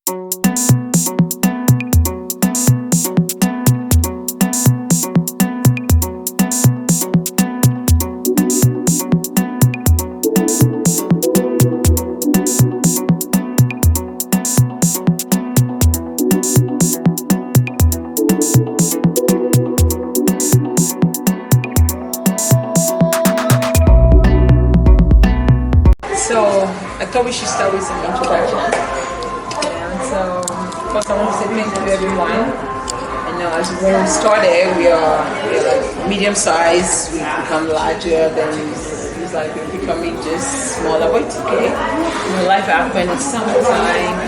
So I thought we should start with some introduction. And so first I want to say thank you to everyone. And now as when we started, we are like medium size. We become larger. Then it's like we're becoming just smaller, but it's okay. You know, life happens. It's summertime,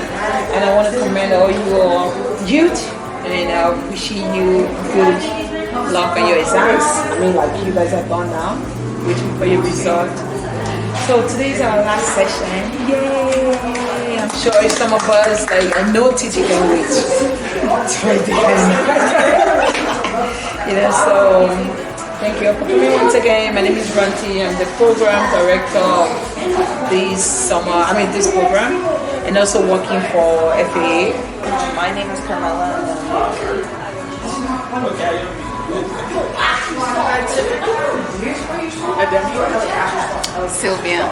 and I want to commend all your youth and wishing you good luck on your exams. I mean, like you guys have gone now, waiting for your result. So today's our last session. Yay! I'm sure some of us, like, I know Titi can wait. So thank you for coming once again. My name is Ranti. I'm the program director of this program, and also working for FAA. My name is Carmela. Sylvia.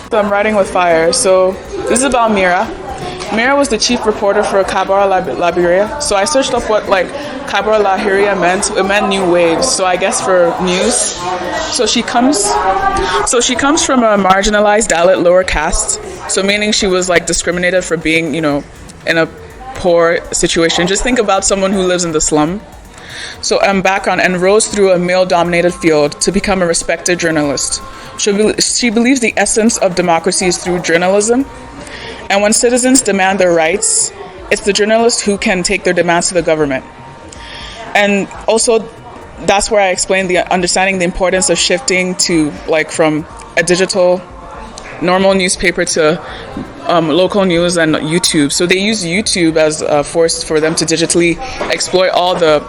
So I'm writing with fire. So this is about Mira. Mira was the chief reporter for Cabra Liberia. So I searched up what Cabra Liberia meant. It meant new waves. So I guess for news. So she comes from a marginalized Dalit lower caste. So meaning she was discriminated for being, in a poor situation. Just think about someone who lives in the slum. So background, and rose through a male-dominated field to become a respected journalist. She believes the essence of democracy is through journalism, and when citizens demand their rights, it's the journalists who can take their demands to the government. And also, that's where I explained understanding the importance of shifting to from a digital normal newspaper to local news and YouTube. So they use YouTube as a force for them to digitally exploit all the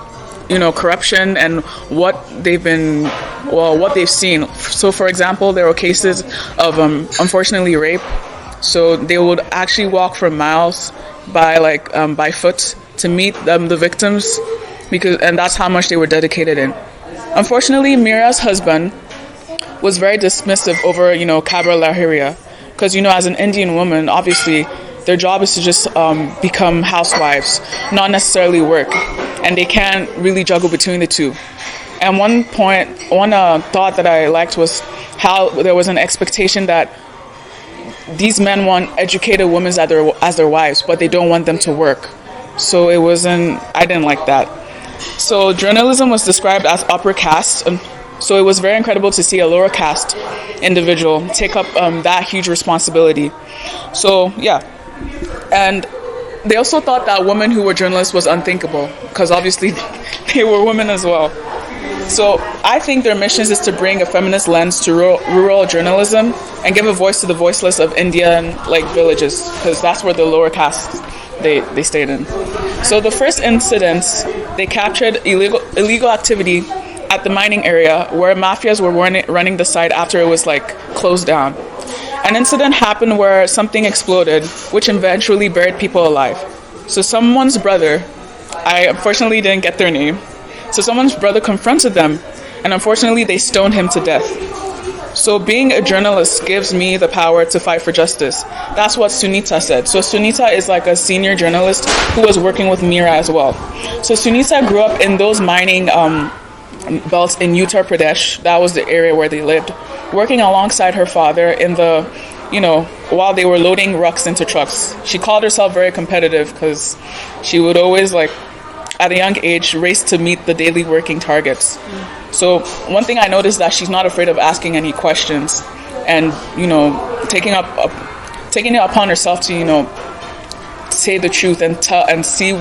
corruption and what they've seen. So for example, there were cases of unfortunately rape. So they would actually walk for miles by foot to meet the victims, and that's how much they were dedicated in. Unfortunately, Mira's husband was very dismissive over Cabra Liberia, because as an Indian woman, obviously their job is to just become housewives, not necessarily work, and they can't really juggle between the two. And one thought that I liked was how there was an expectation that these men want educated women as their wives, but they don't want them to work. So I didn't like that. So journalism was described as upper caste, and so it was very incredible to see a lower caste individual take up that huge responsibility. So yeah, and they also thought that women who were journalists was unthinkable, because obviously they were women as well. So I think their mission is to bring a feminist lens to rural journalism and give a voice to the voiceless of Indian villages, because that's where the lower castes they stayed in. So the first incidents, they captured illegal activity at the mining area where mafias were running the site after it was closed down. An incident happened where something exploded, which eventually buried people alive. So someone's brother, I unfortunately didn't get their name, so someone's brother confronted them, and unfortunately they stoned him to death. So being a journalist gives me the power to fight for justice. That's what Sunita said. So Sunita is a senior journalist who was working with Mira as well. So Sunita grew up in those mining belts in Uttar Pradesh. That was the area where they lived, working alongside her father in the, while they were loading rocks into trucks. She called herself very competitive because she would always at a young age race to meet the daily working targets. So one thing I noticed that she's not afraid of asking any questions and, taking it upon herself to, say the truth and say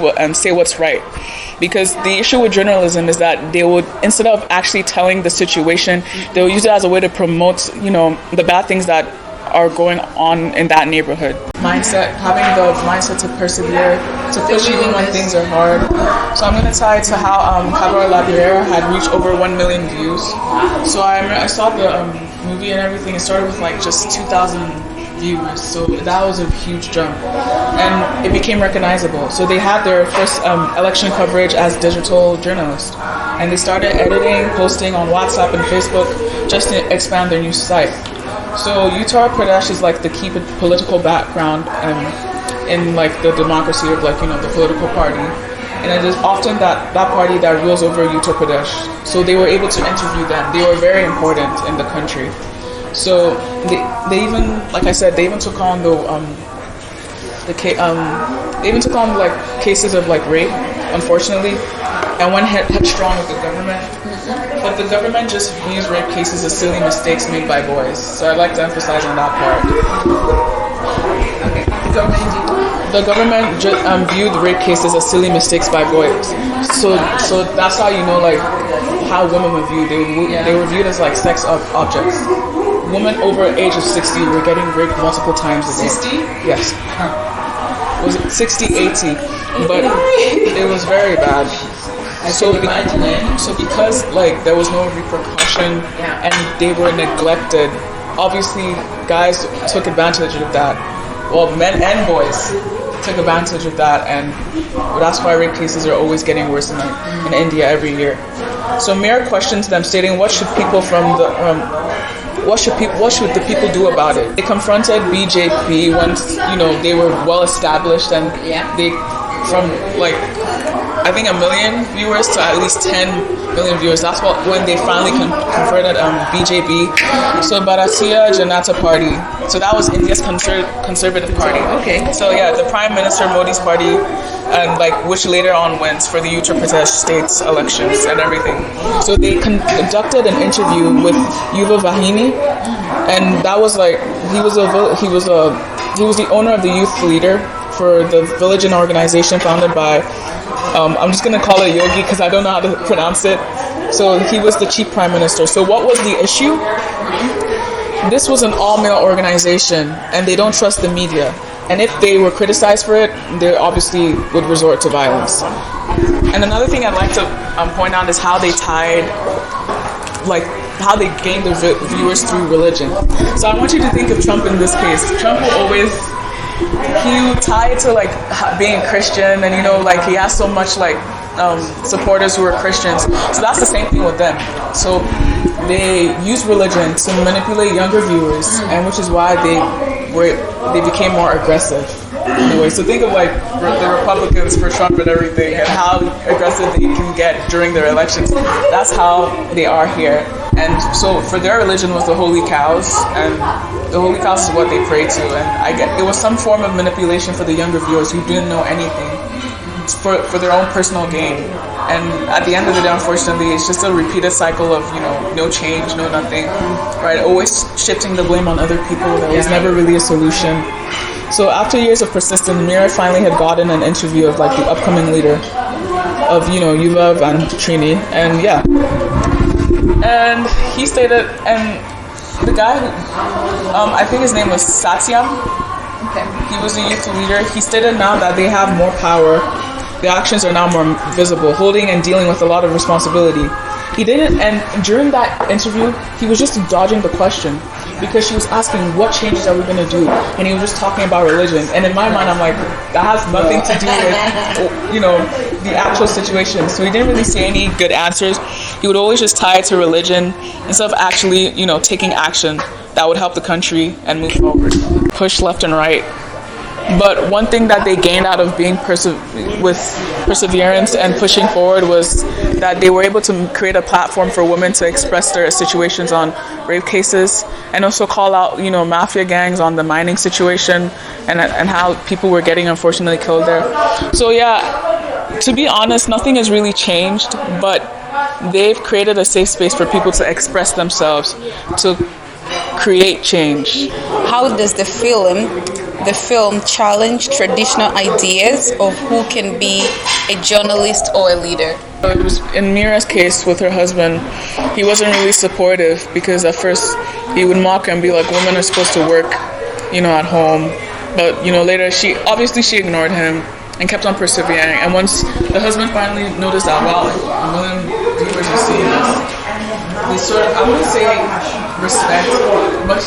what's right. Because the issue with journalism is that they would, instead of actually telling the situation, they will use it as a way to promote, the bad things that are going on in that neighborhood. Having the mindset to persevere, to push even when things are hard. So I'm going to tie it to how Cabra Liberia had reached over 1 million views. So I saw the movie and everything. It started with just 2,000 viewers, so that was a huge jump, and it became recognizable. So they had their first election coverage as digital journalists, and they started editing, posting on WhatsApp and Facebook just to expand their news site. So Uttar Pradesh is like the key political background in like the democracy of like, you know, the political party. And it is often that party that rules over Uttar Pradesh. So they were able to interview them. They were very important in the country. So they even, like I said, they even took on they even took on like cases of like rape, unfortunately, and went headstrong with the government. But the government just views rape cases as silly mistakes made by boys. So I'd like to emphasize on that part. Okay. The government viewed rape cases as silly mistakes by boys. So that's how you know like how women were viewed. They were viewed as like sex objects. Women over age of 60 were getting raped multiple times a day. 60? Yes. Was it 60, 80? But it was very bad. So because like there was no repercussion and they were neglected, obviously guys took advantage of that. Well, men and boys took advantage of that, and that's why rape cases are always getting worse in India every year. So Mayor questions them, stating, "What should people from the what should the people do about it?" They confronted BJP once they were well established, and they from like I think 1 million viewers to at least 10 million viewers. That's when they finally converted BJP. So Bharatiya Janata Party. So that was India's conservative party. Okay. So yeah, the Prime Minister Modi's party, and which later on went for the Uttar Pradesh state's elections and everything. So they conducted an interview with Yuva Vahini, and that was he was the owner of the youth leader for the village and organization founded by. I'm just going to call it Yogi because I don't know how to pronounce it. So he was the chief prime minister. So what was the issue? This was an all-male organization, and they don't trust the media. And if they were criticized for it, they obviously would resort to violence. And another thing I'd like to point out is how they how they gained their viewers through religion. So I want you to think of Trump in this case. Trump will always... he tied to being Christian, and he has so much supporters who are Christians. So that's the same thing with them. So they use religion to manipulate younger viewers, and which is why they became more aggressive. Anyway, so think of the Republicans for Trump and everything, and how aggressive they can get during their elections. That's how they are here. And so for their religion was the holy cows, and the holy cows is what they pray to. And it was some form of manipulation for the younger viewers who didn't know anything for their own personal gain. And at the end of the day, unfortunately, it's just a repeated cycle of, no change, no nothing, right? Always shifting the blame on other people. There was never really a solution. So after years of persistence, Mira finally had gotten an interview of the upcoming leader of, Yuva and Trini. And yeah. And he stated, and the guy, I think his name was Satyam. Okay. He was the youth leader. He stated now that they have more power. The actions are now more visible, holding and dealing with a lot of responsibility. He didn't, and during that interview, he was just dodging the question because she was asking, what changes are we going to do? And he was just talking about religion. And in my mind, I'm like, that has nothing to do with, the actual situation. So he didn't really say any good answers. He would always just tie it to religion instead of actually, taking action that would help the country and move forward. Push left and right. But one thing that they gained out of being with perseverance and pushing forward was that they were able to create a platform for women to express their situations on rape cases, and also call out, mafia gangs on the mining situation and how people were getting unfortunately killed there. So yeah, to be honest, nothing has really changed, but they've created a safe space for people to express themselves, to create change. How does the film challenge traditional ideas of who can be a journalist or a leader? It was in Mira's case with her husband. He wasn't really supportive because at first he would mock her and be like, women are supposed to work, at home. But, later she ignored him and kept on persevering. And once the husband finally noticed that, wow, a million viewers are seeing this, they sort of, I wouldn't say respect, but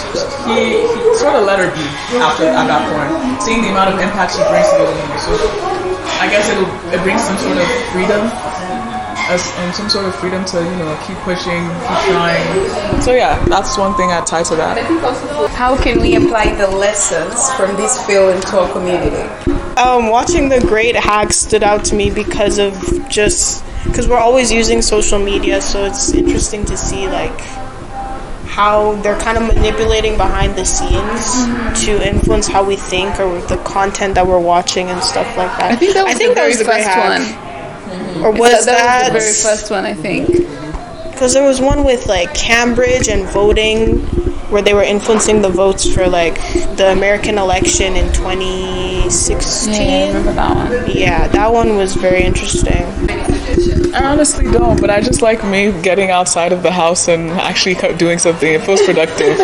he sort of let her be at that point, seeing the amount of impact she brings to the women. So I guess it brings some sort of freedom, some sort of freedom to keep pushing, keep trying. So yeah, that's one thing I tie to that. How can we apply the lessons from this film into our community? Watching the Great Hack stood out to me because we're always using social media, so it's interesting to see like how they're kind of manipulating behind the scenes to influence how we think or the content that we're watching and stuff like that. I think that was the very first one. Or was that was the very first one, I think. Because there was one with like Cambridge and voting, where they were influencing the votes for like the American election in 2016. Yeah, I remember that one. Yeah, that one was very interesting. I honestly don't, but I just like me getting outside of the house and actually doing something. It feels productive.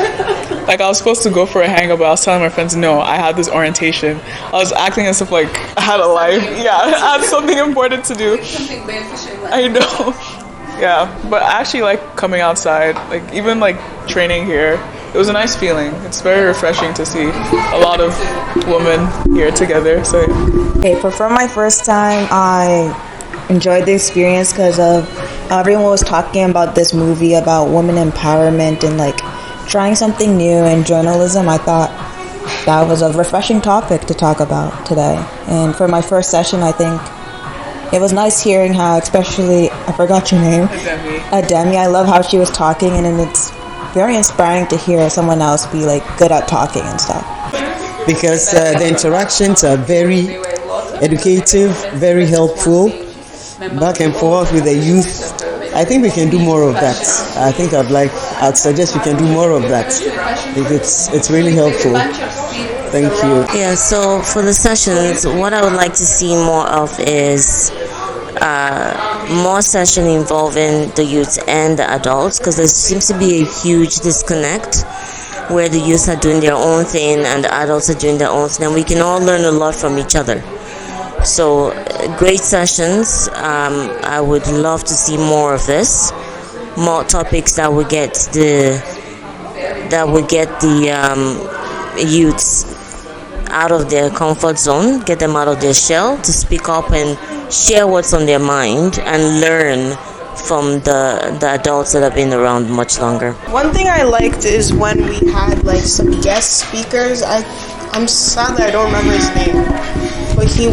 Like I was supposed to go for a hangout, but I was telling my friends, no, I had this orientation. I was acting as if like I had a life. Yeah, I had something important to do. I know. Yeah, but I actually like coming outside. Like even like training here, it was a nice feeling. It's very refreshing to see a lot of women here together. So okay, for my first time, I enjoyed the experience because of everyone was talking about this movie about women empowerment and like trying something new in journalism. I thought that was a refreshing topic to talk about today. And for my first session, I think it was nice hearing how, especially, I forgot your name, Ademi. I love how she was talking, and then it's very inspiring to hear someone else be like good at talking and stuff. Because the interactions are very educative, very helpful, back and forth with the youth. I think we can do more of that. I'd suggest we can do more of that. It's really helpful. Thank you. Yeah, so for the sessions, what I would like to see more of is more session involving the youth and the adults, because there seems to be a huge disconnect where the youth are doing their own thing and the adults are doing their own thing, and we can all learn a lot from each other. So great sessions. I would love to see more of this, more topics that would get the youths out of their comfort zone, get them out of their shell to speak up and share what's on their mind and learn from the adults that have been around much longer. One thing I liked is when we had like some guest speakers. I'm sad that I don't remember his name, but he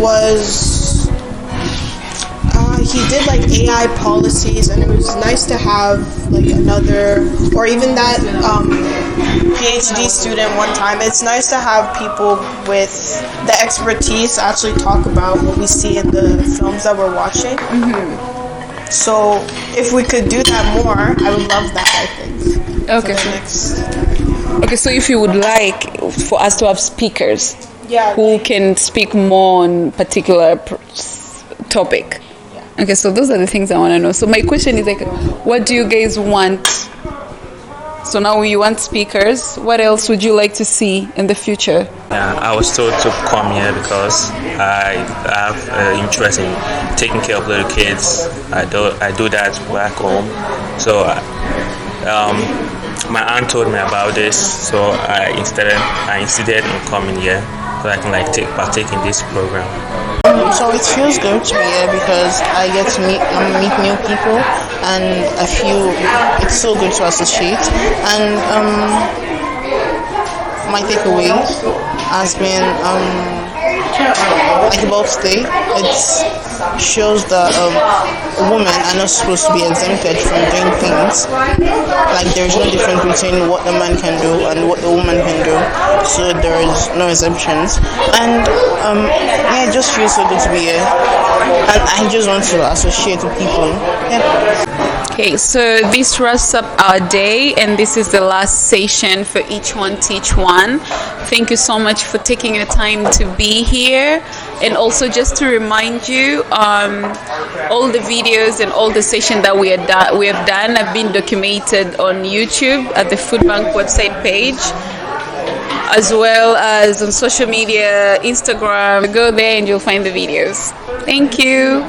did like AI policies, and it was nice to have like another, or even that PhD student one time. It's nice to have people with the expertise actually talk about what we see in the films that we're watching. Mm-hmm. So if we could do that more, I would love that, I think. Okay, so if you would like for us to have speakers who can speak more on particular topic. Okay, so those are the things I want to know. So my question is like, what do you guys want? So now you want speakers. What else would you like to see in the future? Yeah, I was told to come here because I have interest in taking care of little kids. I do that back home. So my aunt told me about this, so I insisted in coming here so I can partake in this program. So it feels good to be here because I get to meet new people, and I feel it's so good to associate. And my takeaway has been like about today. It shows that women are not supposed to be exempted from doing things. Like there's no difference between what the man can do and what the woman can do. So there is no exemptions. And yeah, it just feels so good to be here. And I just want to associate with people. Yeah. Okay, so this wraps up our day, and this is the last session for Each One Teach One. Thank you so much for taking your time to be here. And also just to remind you, all the videos and all the sessions that we have done have been documented on YouTube at the Food Bank website page, as well as on social media, Instagram. Go there and you'll find the videos. Thank you.